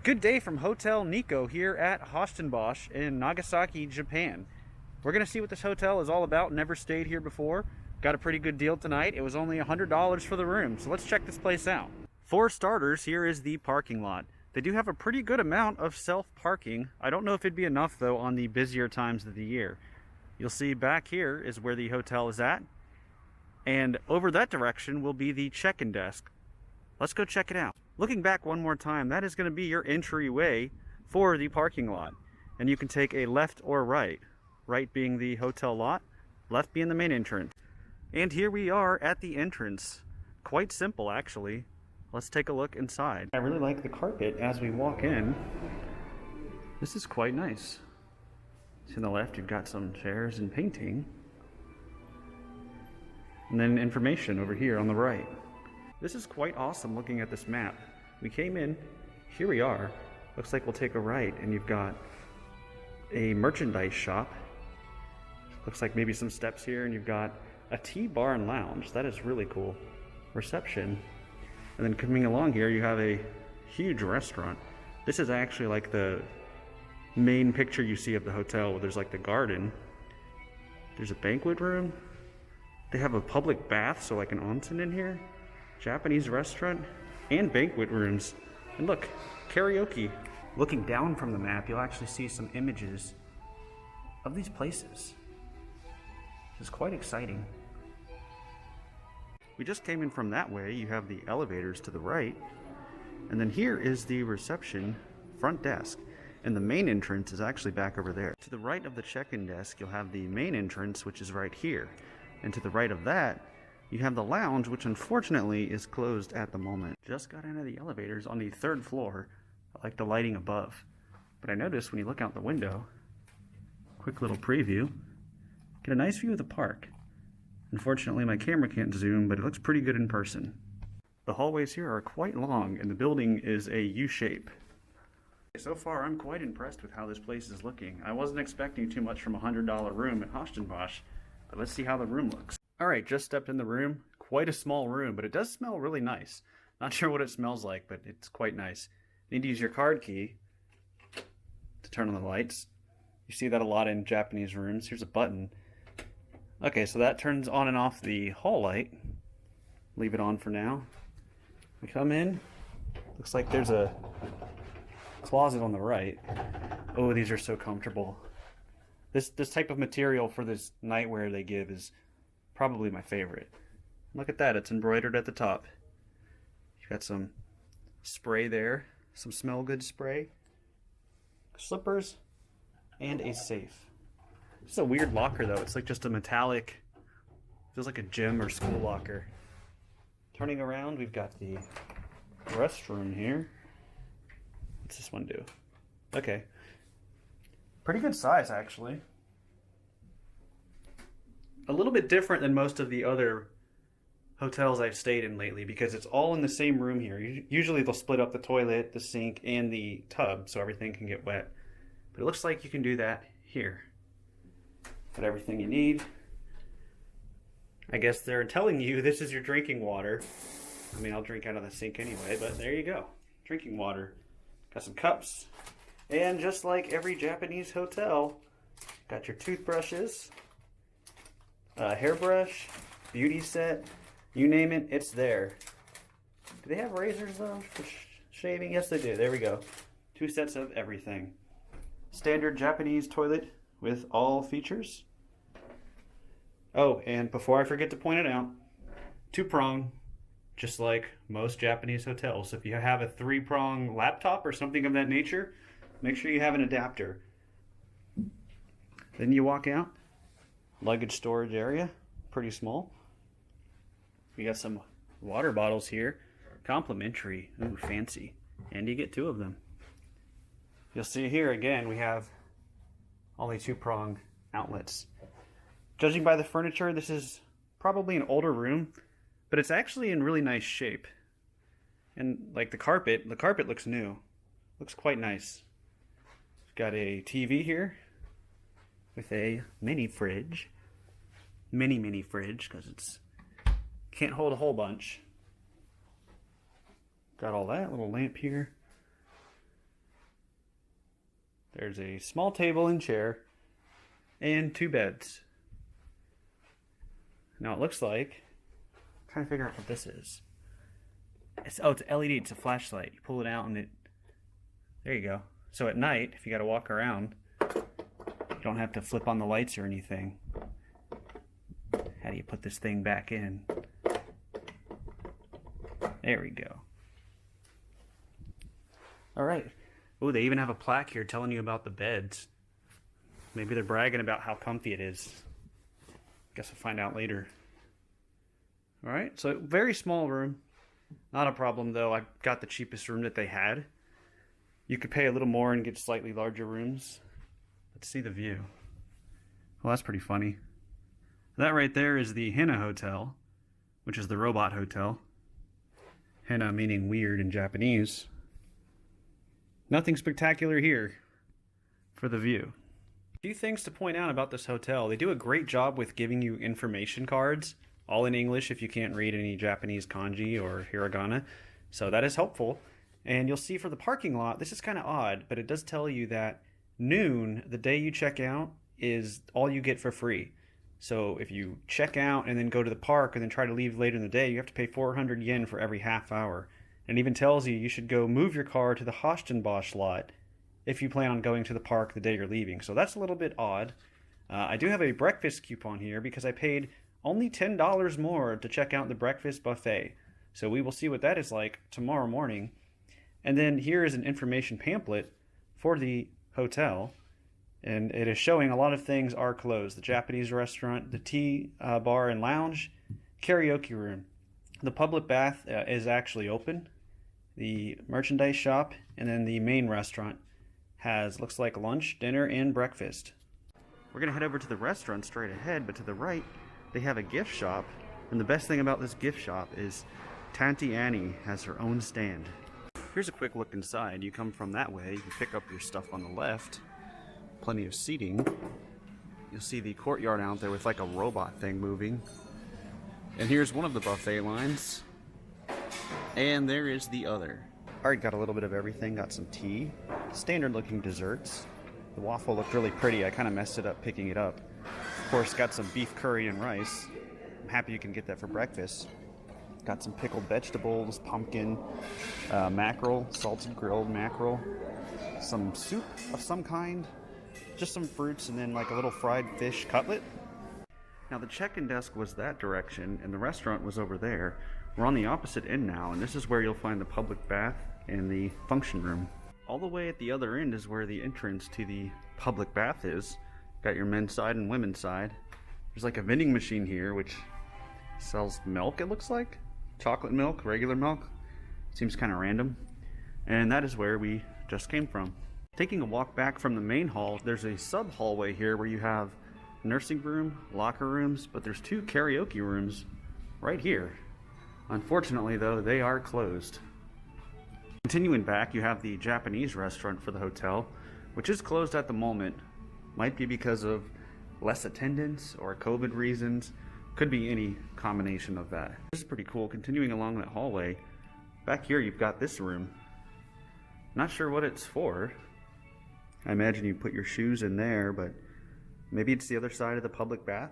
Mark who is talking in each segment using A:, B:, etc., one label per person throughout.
A: Good day from Hotel Nikko here at Huis Ten Bosch in Nagasaki, Japan. We're going to see what this hotel is all about. Never stayed here before. Got a pretty good deal tonight. It was only $100 for the room, so let's check this place out. For starters, here is the parking lot. They do have a pretty good amount of self-parking. I don't know if it'd be enough though on the busier times of the year. You'll see back here is where the hotel is at, and over that direction will be the check-in desk. Let's go check it out. Looking back one more time, that is going to be your entryway for the parking lot. And you can take a left or right. Right being the hotel lot, left being the main entrance. And here we are at the entrance. Quite simple, actually. Let's take a look inside. I really like the carpet as we walk in. This is quite nice. See on the left, you've got some chairs and painting. And then information over here on the right. This is quite awesome looking at this map. We came in, here we are. Looks like we'll take a right and you've got a merchandise shop. Looks like maybe some steps here, and you've got a tea bar and lounge. That is really cool. Reception. And then coming along here you have a huge restaurant. This is actually like the main picture you see of the hotel, where there's like the garden. There's a banquet room. They have a public bath, so like an onsen in here. Japanese restaurant and banquet rooms. And look, karaoke. Looking down from the map, you'll actually see some images of these places. It's quite exciting. We just came in from that way. You have the elevators to the right, and then here is the reception front desk, and the main entrance is actually back over there. To the right of the check-in desk, you'll have the main entrance, which is right here, and to the right of that you have the lounge, which unfortunately is closed at the moment. Just got into the elevators on the 3rd floor. I like the lighting above, but I noticed when you look out the window, quick little preview, get a nice view of the park. Unfortunately, my camera can't zoom, but it looks pretty good in person. The hallways here are quite long, and the building is a U-shape. So far, I'm quite impressed with how this place is looking. I wasn't expecting too much from a $100 room at Huis Ten Bosch, but let's see how the room looks. Alright, just stepped in the room. Quite a small room, but it does smell really nice. Not sure what it smells like, but it's quite nice. You need to use your card key to turn on the lights. You see that a lot in Japanese rooms. Here's a button. Okay, so that turns on and off the hall light. Leave it on for now. We come in. Looks like there's a closet on the right. Oh, these are so comfortable. This type of material for this nightwear they give is probably my favorite. Look at that, it's embroidered at the top. You've got some spray there, some smell good spray, slippers, and a safe. This is a weird locker though. It's like just a metallic, feels like a gym or school locker. Turning around, we've got the restroom here. What's this one do? Okay. Pretty good size actually. A little bit different than most of the other hotels I've stayed in lately, because it's all in the same room here. Usually they'll split up the toilet, the sink, and the tub so everything can get wet. But it looks like you can do that here. Got everything you need. I guess they're telling you this is your drinking water. I mean, I'll drink out of the sink anyway, but there you go. Drinking water. Got some cups. And just like every Japanese hotel, got your toothbrushes, hairbrush, beauty set, you name it, it's there. Do they have razors though for shaving? Yes, they do. There we go. 2 sets of everything. Standard Japanese toilet with all features. Oh, and before I forget to point it out, 2-prong, just like most Japanese hotels. So if you have a 3-prong laptop or something of that nature, make sure you have an adapter. Then you walk out. Luggage storage area, pretty small. We got some water bottles here, complimentary. Ooh, fancy. And you get 2 of them. You'll see here again we have only 2-prong outlets. Judging by the furniture, this is probably an older room, but it's actually in really nice shape. And like the carpet looks new. Looks quite nice. Got a TV here with a mini fridge. Mini fridge, because it's can't hold a whole bunch. Got all that, little lamp here. There's a small table and chair and 2 beds. Now it looks like, I'm trying to figure out what this is. It's LED, it's a flashlight. You pull it out and there you go. So at night, if you gotta walk around, you don't have to flip on the lights or anything. How do you put this thing back in? There we go. Alright. Oh, they even have a plaque here telling you about the beds. Maybe they're bragging about how comfy it is. Guess we'll find out later. Alright, so very small room. Not a problem though. I got the cheapest room that they had. You could pay a little more and get slightly larger rooms. Let's see the view. Well, that's pretty funny. That right there is the Hina Hotel, which is the robot hotel. Hina meaning weird in Japanese. Nothing spectacular here for the view. A few things to point out about this hotel. They do a great job with giving you information cards, all in English if you can't read any Japanese kanji or hiragana. So that is helpful. And you'll see for the parking lot, this is kind of odd, but it does tell you that noon, the day you check out, is all you get for free. So if you check out and then go to the park and then try to leave later in the day, you have to pay 400 yen for every half hour. And it even tells you should go move your car to the Huis Ten Bosch lot if you plan on going to the park the day you're leaving. So that's a little bit odd. I do have a breakfast coupon here because I paid only $10 more to check out the breakfast buffet. So we will see what that is like tomorrow morning. And then here is an information pamphlet for the hotel. And it is showing a lot of things are closed. The Japanese restaurant, the tea bar and lounge, karaoke room. The public bath is actually open. The merchandise shop and then the main restaurant has, looks like, lunch, dinner, and breakfast. We're going to head over to the restaurant straight ahead, but to the right, they have a gift shop. And the best thing about this gift shop is Tanti Annie has her own stand. Here's a quick look inside. You come from that way, you pick up your stuff on the left. Plenty of seating. You'll see the courtyard out there with like a robot thing moving. And here's one of the buffet lines. And there is the other. Alright, got a little bit of everything. Got some tea. Standard looking desserts. The waffle looked really pretty. I kind of messed it up picking it up. Of course, got some beef curry and rice. I'm happy you can get that for breakfast. Got some pickled vegetables, pumpkin, mackerel, salted grilled mackerel, some soup of some kind, just some fruits, and then like a little fried fish cutlet. Now the check-in desk was that direction and the restaurant was over there. We're on the opposite end now, and this is where you'll find the public bath and the function room. All the way at the other end is where the entrance to the public bath is. Got your men's side and women's side. There's like a vending machine here which sells milk, it looks like. Chocolate milk, regular milk. Seems kind of random. And that is where we just came from. Taking a walk back from the main hall, there's a sub hallway here where you have nursing room, locker rooms, but there's 2 karaoke rooms right here. Unfortunately though, they are closed. Continuing back, you have the Japanese restaurant for the hotel, which is closed at the moment. Might be because of less attendance or COVID reasons. Could be any combination of that. This is pretty cool. Continuing along that hallway, back here you've got this room. Not sure what it's for. I imagine you put your shoes in there, but maybe it's the other side of the public bath.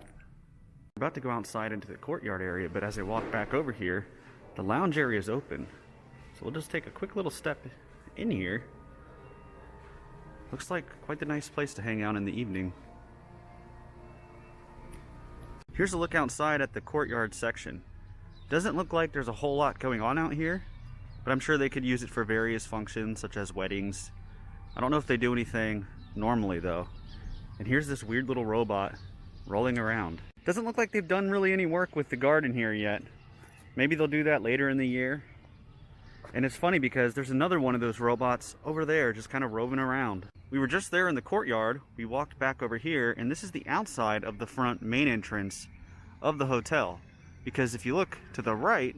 A: I'm about to go outside into the courtyard area, but as I walk back over here, the lounge area is open. So we'll just take a quick little step in here. Looks like quite the nice place to hang out in the evening. Here's a look outside at the courtyard section. Doesn't look like there's a whole lot going on out here, but I'm sure they could use it for various functions such as weddings. I don't know if they do anything normally though. And here's this weird little robot rolling around. Doesn't look like they've done really any work with the garden here yet. Maybe they'll do that later in the year. And it's funny because there's another one of those robots over there just kind of roving around. We were just there in the courtyard. We walked back over here, and this is the outside of the front main entrance of the hotel. Because if you look to the right,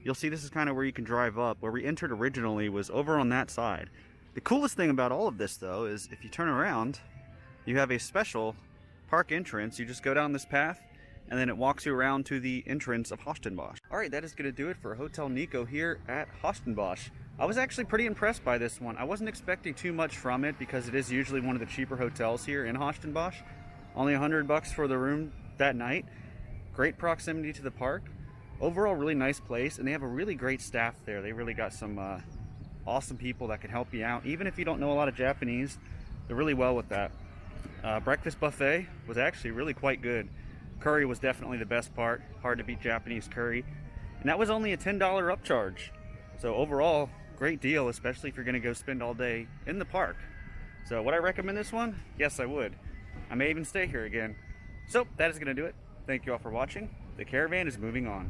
A: you'll see this is kind of where you can drive up. Where we entered originally was over on that side. The coolest thing about all of this though is if you turn around, you have a special park entrance. You just go down this path and then it walks you around to the entrance of Huis Ten Bosch. Alright, that is going to do it for Hotel Nikko here at Huis Ten Bosch. I was actually pretty impressed by this one. I wasn't expecting too much from it because it is usually one of the cheaper hotels here in Huis Ten Bosch. Only $100 for the room that night. Great proximity to the park. Overall, really nice place, and they have a really great staff there. They really got some awesome people that can help you out. Even if you don't know a lot of Japanese, they're really well with that. Breakfast buffet was actually really quite good. Curry was definitely the best part. Hard to beat Japanese curry. And that was only a $10 upcharge. So overall, great deal, especially if you're going to go spend all day in the park. So would I recommend this one? Yes, I would. I may even stay here again. So that is going to do it. Thank you all for watching. The caravan is moving on.